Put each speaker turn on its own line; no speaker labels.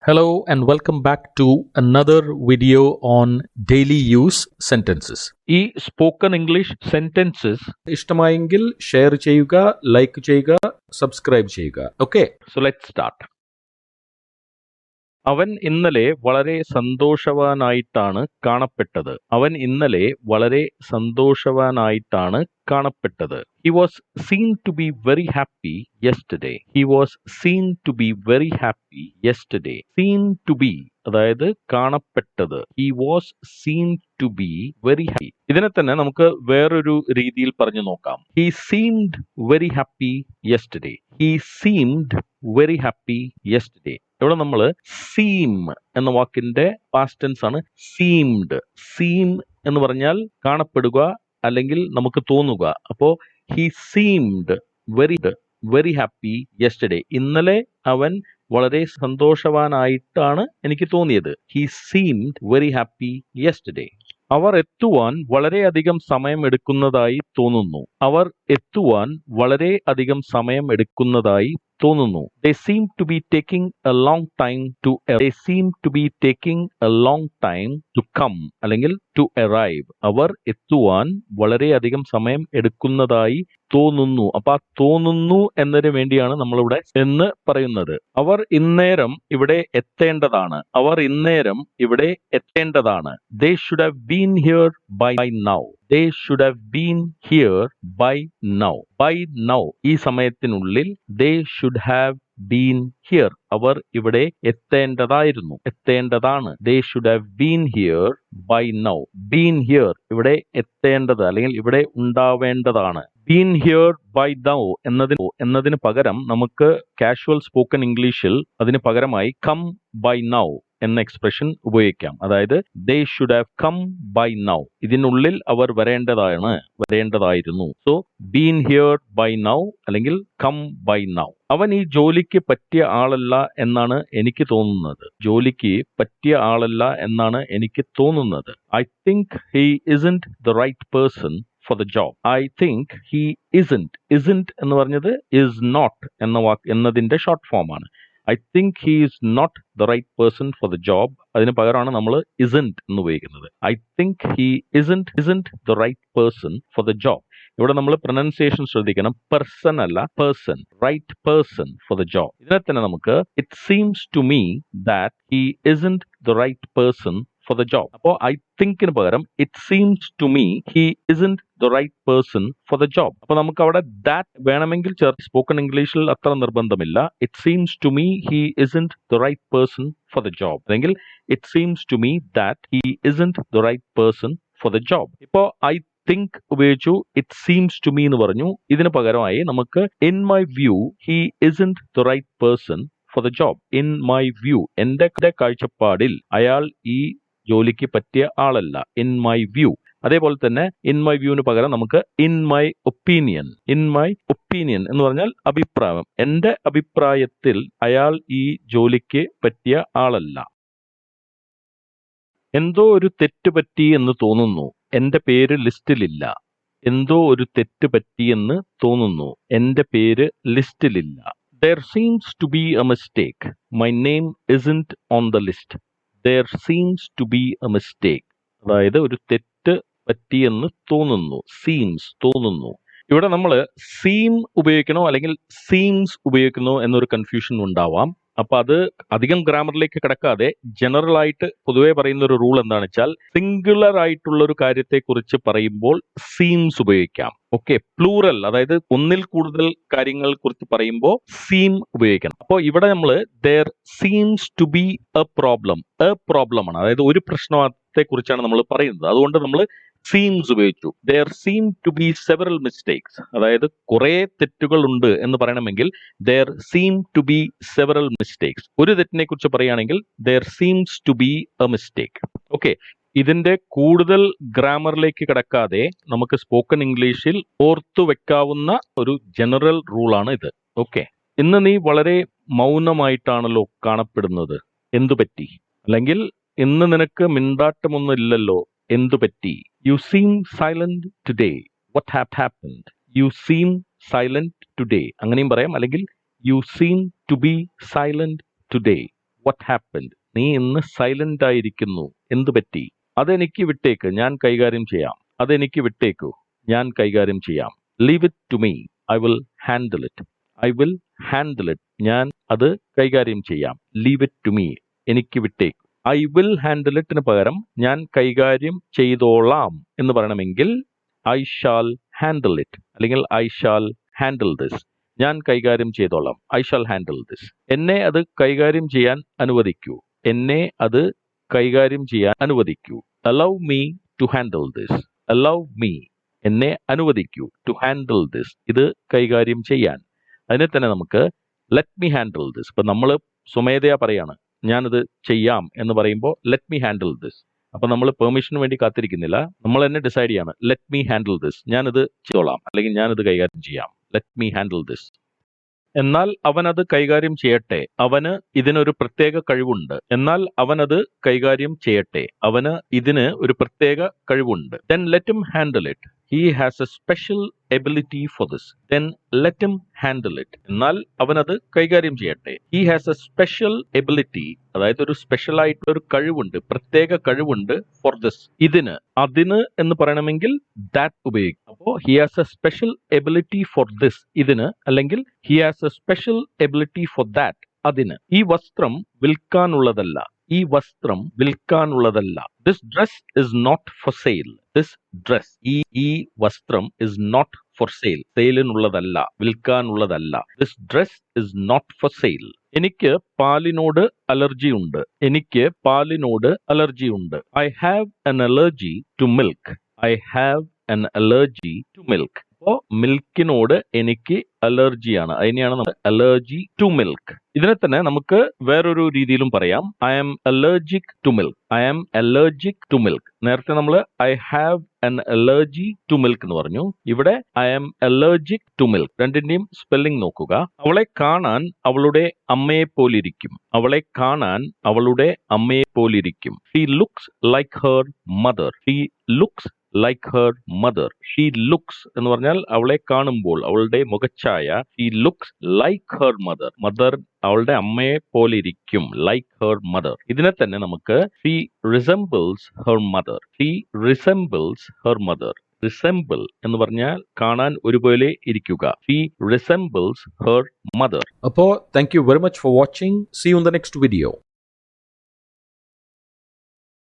Hello and welcome back to another video on daily use sentences. ഈ spoken English sentences ഇഷ്ടമായെങ്കിൽ share ചെയ്യുക, like ചെയ്യുക, subscribe ചെയ്യുക. Okay, so let's start. അവൻ ഇന്നലെ വളരെ സന്തോഷവാനായിട്ടാണ് കാണപ്പെട്ടത്. അവൻ ഇന്നലെ വളരെ സന്തോഷവാനായിട്ടാണ് കാണപ്പെട്ടത്. He was seen to be very happy yesterday. He was seen to be very happy yesterday. Seen to be അതായത് കാണപ്പെട്ടത്. He was seen to be very happy. ഇതിനെ തന്നെ നമുക്ക് വേറൊരു രീതിയിൽ പറഞ്ഞു നോക്കാം. He seemed very happy yesterday. He seemed very happy yesterday. ഇവിടെ നമ്മൾ സീം എന്ന വാക്കിന്റെ പാസ്റ്റ് ടെൻസ് ആണ് സീംഡ്. സീം എന്ന് പറഞ്ഞാൽ കാണപ്പെടുക അല്ലെങ്കിൽ നമുക്ക് തോന്നുക. അപ്പോ he seemed very happy yesterday. ഇന്നലെ അവൻ വളരെ സന്തോഷവാനായിട്ടാണ് എനിക്ക് തോന്നിയത്. He seemed very happy yesterday. അവർ എത്തുവാൻ വളരെയധികം സമയം എടുക്കുന്നതായി തോന്നുന്നു. അവർ എത്തുവാൻ വളരെയധികം സമയം എടുക്കുന്നതായി തോന്നുന്നു. They seem to be taking a long time to They seem to be taking a long time to come അല്ലെങ്കിൽ to arrive. അവർ എത്തുവാൻ വളരെയധികം സമയം എടുക്കുന്നതായി തോന്നുന്നു. അപ്പൊ ആ തോന്നുന്നു എന്നതിന് വേണ്ടിയാണ് നമ്മളിവിടെ എന്ന് പറയുന്നത്. അവർ ഇന്നേരം ഇവിടെ എത്തേണ്ടതാണ്. അവർ ഇന്നേരം ഇവിടെ എത്തേണ്ടതാണ്. They should have been here by now. They should have been here by now. By now ഈ സമയത്തിനുള്ളിൽ they should have been here. അവർ ഇവിടെ എത്തേണ്ടതായിരുന്നു, എത്തേണ്ടതാണ്. They should have been here by now. Been here ഇവിടെ എത്തേണ്ടത് അല്ലെങ്കിൽ ഇവിടെ ഉണ്ടാവേണ്ടതാണ്. Been here by now എന്നതിന് പകരം നമുക്ക് കാഷ്വൽ സ്പോക്കൺ ഇംഗ്ലീഷിൽ അതിന് പകരമായി come by now എന്ന എക്സ്പ്രഷൻ ഉപയോഗിക്കാം. അതായത് they should have come by now. ഇതിനുള്ളിൽ അവർ വരേണ്ടതായിരുന്നു. So been here by now അല്ലെങ്കിൽ come by now. അവൻ ഈ ജോലിക്ക് പറ്റിയ ആളല്ല എന്നാണ് എനിക്ക് തോന്നുന്നത്. ജോലിക്ക് പറ്റിയ ആളല്ല എന്നാണ് എനിക്ക് തോന്നുന്നത്. I think he isn't the right person for the job. I think he isn't എന്ന് പറഞ്ഞത് is not എന്നതിന്റെ ഷോർട്ട് ഫോം ആണ്. I think he is not the right person for the job. അതിന് പകരമാണ് നമ്മൾ isn't എന്ന് ഉപയോഗിക്കുന്നത്. I think he isn't the right person for the job. ഇവിടെ നമ്മൾ പ്രൊനൗൺസിയേഷൻ ശ്രദ്ധിക്കണം. person അല്ല person. Right person for the job. ഇതിനെ തന്നെ നമുക്ക് it seems to me that he isn't the right person for the job. അപ്പോൾ I thinkന് പകരം it seems to me he isn't the right person for the job. അപ്പോൾ നമുക്ക് അവിടെ that വേണമെങ്കിൽ ചേർത്ത് സ്പോക്കൺ ഇംഗ്ലീഷിൽ അത്ര നിർബന്ധമില്ല. It seems to me he isn't the right person for the job. അല്ലെങ്കിൽ it seems to me that he isn't the right person for the job. ഇപ്പോൾ I think ഉപയോഗിച്ചു, it seems to me എന്ന് പറഞ്ഞു. ഇതിന് പകരമായി നമുക്ക് in my view he isn't the right person for the job. In my view എന്റെ കാഴ്ചപ്പാടിൽ അയാൾ ഈ ജോലിക്ക് പറ്റിയ ആളല്ല. in my view. അതേപോലെ തന്നെ in my viewന് പകരം നമുക്ക് in my opinion എന്ന് പറഞ്ഞാൽ അഭിപ്രായം. എന്റെ അഭിപ്രായത്തിൽ അയാൾ ഈ ജോലിക്ക് പറ്റിയ ആളല്ല. എന്തോ ഒരു തെറ്റ് പറ്റി എന്ന് തോന്നുന്നു. എന്റെ പേര് ലിസ്റ്റിലില്ല. എന്തോ ഒരു തെറ്റ് പറ്റിയെന്ന് തോന്നുന്നു. എന്റെ പേര് ലിസ്റ്റിലില്ല. There seems to be a mistake. My name isn't on the list. There seems to be a mistake. അതായത് ഒരു തെറ്റ് പറ്റിയെന്ന് തോന്നുന്നു. സീംസ് തോന്നുന്നു. ഇവിടെ നമ്മൾ സീം ഉപയോഗിക്കണോ അല്ലെങ്കിൽ സീംസ് ഉപയോഗിക്കണോ എന്നൊരു കൺഫ്യൂഷൻ ഉണ്ടാവാം. അപ്പൊ അത് അധികം ഗ്രാമറിലേക്ക് കിടക്കാതെ ജനറൽ ആയിട്ട് പൊതുവെ പറയുന്ന ഒരു റൂൾ എന്താണെന്ന് വെച്ചാൽ സിംഗുലർ ആയിട്ടുള്ള ഒരു കാര്യത്തെ കുറിച്ച് പറയുമ്പോൾ സീംസ് ഉപയോഗിക്കാം. ഓക്കെ, പ്ലൂറൽ അതായത് ഒന്നിൽ കൂടുതൽ കാര്യങ്ങൾ കുറിച്ച് പറയുമ്പോൾ സീം ഉപയോഗിക്കണം. അപ്പോൾ ഇവിടെ നമ്മൾ there seems to be a problem ആണ്. അതായത് ഒരു പ്രശ്നത്തെ കുറിച്ചാണ് നമ്മൾ പറയുന്നത്. അതുകൊണ്ട് നമ്മൾ seems ഉപയോഗിച്ചു. There seem to be several mistakes. അതായത് കുറെ തെറ്റുകൾ ഉണ്ട് എന്ന് പറയണമെങ്കിൽ there seem to be several mistakes. ഒരു തെറ്റിനെ കുറിച്ച് പറയുകയാണെങ്കിൽ there seems to be a mistake. Okay, ഇതിന്റെ കൂടുതൽ ഗ്രാമറിലേക്ക് കിടക്കാതെ നമുക്ക് സ്പോക്കൺ ഇംഗ്ലീഷിൽ ഓർത്തു വെക്കാവുന്ന ഒരു ജനറൽ റൂളാണ് ഇത്. ഓക്കെ, ഇന്ന് നീ വളരെ മൗനമായിട്ടാണല്ലോ കാണപ്പെടുന്നത്. എന്തുപറ്റി? അല്ലെങ്കിൽ ഇന്ന് നിനക്ക് മിണ്ടാട്ടമൊന്നും ഇല്ലല്ലോ. എന്തുപറ്റി? You seem silent today. What happened? You seem silent today. അങ്ങനെയും പറയാം. അല്ലെങ്കിൽ you seem to be silent today. what happened? നീ ഇന്ന് സൈലന്റ് ആയിരിക്കുന്നു. എന്തു പറ്റി? അതെനിക്ക് വിട്ടേക്ക്, ഞാൻ കൈകാര്യം ചെയ്യാം. അതെനിക്ക് വിട്ടേക്കൂ, ഞാൻ കൈകാര്യം ചെയ്യാം. Leave it to me, I will handle it. I will handle it, ഞാൻ അത് കൈകാര്യം ചെയ്യാം. ലീവ് ഇറ്റ് ടു മീ, എനിക്ക് വിട്ടേക്കൂ. ഐ വിൽ ഹാൻഡിൽ ഇറ്റിന് പകരം ഞാൻ കൈകാര്യം ചെയ്തോളാം എന്ന് പറയണമെങ്കിൽ ഐ ഷാൽ ഹാൻഡിൽ ഇറ്റ്, അല്ലെങ്കിൽ ഐ ഷാൽ ഹാൻഡിൽ ദിസ്. ഞാൻ കൈകാര്യം ചെയ്തോളാം. I shall handle this. എന്നെ അത് കൈകാര്യം ചെയ്യാൻ അനുവദിക്കൂ. എന്നെ അത് കൈകാര്യം ചെയ്യാൻ അനുവദിക്കൂ. Allow me to handle this. Allow me, എന്നെ അനുവദിക്കൂ. ടു ഹാൻഡിൽ ദിസ്, ഇത് കൈകാര്യം ചെയ്യാൻ. അതിനെ തന്നെ നമുക്ക് ലെറ്റ് മീ ഹാൻഡിൽ ദിസ്. ഇപ്പൊ നമ്മൾ സ്വമേധയാ പറയാണ് ഞാനത് ചെയ്യാം എന്ന് പറയുമ്പോൾ ലെറ്റ് മീ ഹാൻഡിൽ ദിസ്. അപ്പൊ നമ്മൾ പെർമിഷന് വേണ്ടി കാത്തിരിക്കുന്നില്ല, നമ്മൾ തന്നെ ഡിസൈഡ് ചെയ്യാണ്. ലെറ്റ് മീ ഹാൻഡിൽ ദിസ്, ഞാനത് ചെയ്തോളാം, അല്ലെങ്കിൽ ഞാനത് കൈകാര്യം ചെയ്യാം. Let me handle this. എന്നാൽ അവനത് കൈകാര്യം ചെയ്യട്ടെ, അവന് ഇതിനൊരു പ്രത്യേക കഴിവുണ്ട്. എന്നാൽ അവനത് കൈകാര്യം ചെയ്യട്ടെ, അവന് ഇതിന് ഒരു പ്രത്യേക കഴിവുണ്ട്. Then let him handle it. He has a special ability for this. Then let him handle it. എന്നാൽ അവനത് കൈകാര്യം ചെയ്യട്ടെ. He has a special ability, അതായത് ഒരു സ്പെഷ്യൽ ആയിട്ടുള്ള ഒരു കഴിവുണ്ട്, പ്രത്യേക കഴിവുണ്ട് for this. ഇതിന്, അതിന് എന്ന് പറയണമെങ്കിൽ that ഉപയോഗിക്കും. അപ്പോ he has a special ability for this, ഇതിന്, അല്ലെങ്കിൽ he has a special ability for that, അതിന്. ഈ വസ്ത്രം വിൽക്കാനുള്ളതല്ല. ഈ വസ്ത്രം വിൽക്കാനുള്ളതല്ല. This dress is not for sale. This dress, ഈ വസ്ത്രം is not for sale. സെയിലിനുള്ളതല്ല, വിൽക്കാനുള്ളതല്ല. This dress is not for sale. എനിക്ക് പാലിനോട് അലർജി ഉണ്ട്. എനിക്ക് പാലിനോട് അലർജി ഉണ്ട്. I have an allergy to milk. I have an allergy to milk. അപ്പോ മിൽക്കിനോട് എനിക്ക് അലർജിയാണ്. അതിനെയാണ് നമ്മൾ അലർജി ടു മിൽക്ക്. ഇതിനെ തന്നെ നമുക്ക് വേറൊരു രീതിയിലും പറയാം. I am allergic to milk. I am allergic to milk. നേരത്തെ നമ്മൾ I have an allergy to milk എന്ന് പറഞ്ഞു. ഇവിടെ I am allergic to milk. രണ്ടിന്റെയും സ്പെല്ലിംഗ് നോക്കുക. അവളെ കാണാൻ അവളുടെ അമ്മയെ പോലിരിക്കും. അവളെ കാണാൻ അവളുടെ അമ്മയെ പോലിരിക്കും. She looks like her mother. She looks like her mother. She looks എന്ന് പറഞ്ഞാൽ അവളെ കാണുമ്പോൾ, അവളുടെ മുഖച്ഛായ. She looks like her mother. Mother അവളുടെ അമ്മയെ പോലെ ഇരിക്കും. Like her mother. ഇതിനെ തന്നെ നമുക്ക് she resembles her mother. She resembles her mother. Resemble എന്ന് പറഞ്ഞാൽ കാണാൻ ഒരുപോലെ ഇരിക്കുക. She resembles her mother. അപ്പോൾ thank you very much for watching. See you in the next video.